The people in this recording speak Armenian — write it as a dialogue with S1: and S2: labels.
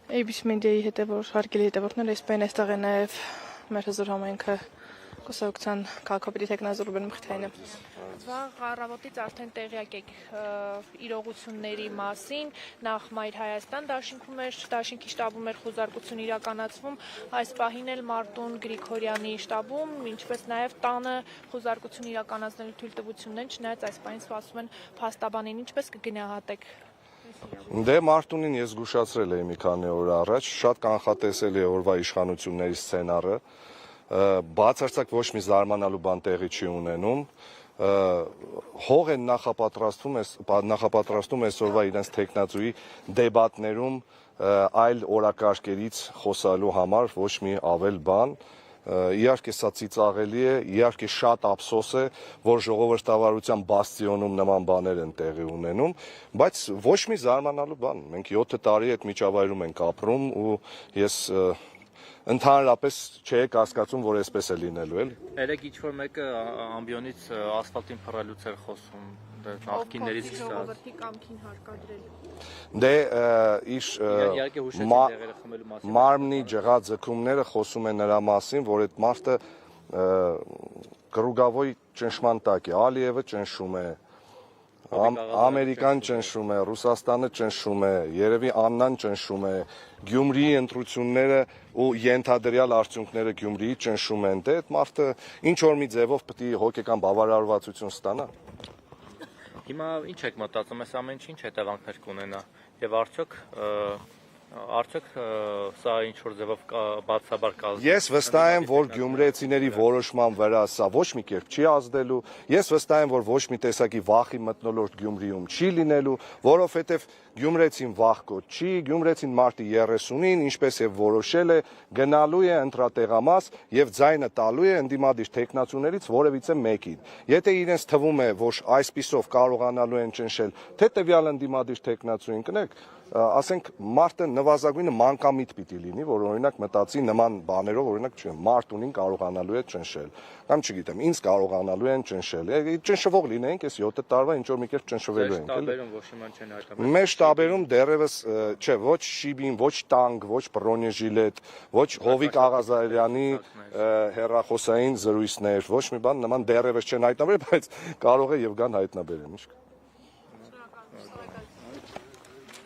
S1: ABC մեդիայի հետևոր հարգելի հետևորդներ, այսպես այստեղ է նաև մեր հզոր համայնքը կուսակցության քաղաքապետի Տեխնազուրբեն Մխիթարյանը։ Վաղ առավոտից արդեն տեղյակ եք իրողությունների մասին, նախ Մայր Հայաստան դաշինքի շտաբում էր խոզարկություն իրականացվում, այս պահին էլ Մարտուն Գրիգորյանի շտաբում, ինչպես նաև տանը խոզարկություն իրականացնելու թույլտվությունն են, չնայած այս պահին սպասում են փաստաբանին, ինչպես կգնահատեք։
S2: Դե Մարտունին ես զգուշացրել էի մի քանի օր առաջ, շատ կանխատեսելի է օրվա իշխանությունների սցենարը, բացարձակ ոչ մի զարմանալու բան տեղի չի ունենում, հող են նախապատրաստում այսօրվա իրենց թեկնածուի դեբատներում այլ օրակարգերից խոսալու համար ոչ մի ավել բան, իհարկե սա ծիծաղելի է, իհարկե շատ ափսոս է, որ ժողովրդավարության բաստիոնում նման բաներ են տեղի ունենում, բայց ոչ մի զարմանալու բան, մենք 7 տարի այդ միջավայրում ենք ապրում ու ես ընդհանրապես չէի հասկացում, որ այսպես է լինելու էլ։
S3: Երեք ինչ-որ մեկը ամբիոնից ասֆալտին փռելուց էր խոսում, նախկիններից
S1: ժողովրդի կամքին հարկադրել։
S2: Դե մարմնի ջղաձգումները խոսում են նրա մասին, որ այդ մարդը կռուգավոյ ճնշման տակ է, Ալիևը ճնշում է, Ամերիկան ճնշում է, Ռուսաստանը ճնշում է, երևի Աննան ճնշում է, Գյումրիի ընտրությունները ու ենթադրյալ արդյունքները Գյումրիի ճնշում են, դե այդ մարդը ինչ որ մի ձևով պետք է հոգեկան բավարարվածություն ստանա։
S3: Հիմա ինչ եք մտածում, այս ամեն ինչ հետևանքներ կունենա եւ արդյոք սա ինչ որ ձևով բացաբար կազդի։
S2: Ես վստահ եմ, որ գյումրեցիների որոշման վրա սա ոչ մի կերպ չի ազդելու, ես վստահ եմ, որ ոչ մի տեսակի վախի մթնոլորտ Գյումրիում չի լինելու, որովհետև գյումրեցին վախկոտ չի, գյումրեցին մարտի 30-ին, ինչպես եւ որոշել է, գնալու է ընտրատեղամաս եւ ձայնը տալու է ընդդիմադիր տեխնացուներից որևիցե մեկին։ Եթե իրենց թվում է, որ այսպիսով կարողանալու են ճնշել, թե տվյալ ընդդիմադիր տեխնացուին կնեք, ասենք մարդը նվազագույնը մանկամիտ պիտի լինի, որ օրինակ մտածի նման բաներով, օրինակ Մարտունին կարողանալու է ճնշել, կամ չգիտեմ, ինձ կարողանալու են ճնշել, ճնշվող լինենք, այս 7 տարվա ինչ որ մի կերպ ճնշվելու ենք։ Մեր շտաբերում դեռևս չէ, ոչ շիբին, ոչ տանգ, ոչ բրոնեժիլետ, ոչ Հովիկ Աղազարյանի հեռախոսային զրույցներ, ոչ մի բան նման դեռևս չեն հայտնաբերել, բայց կարող է եւ գան հայտնաբերեն, ինչ կա։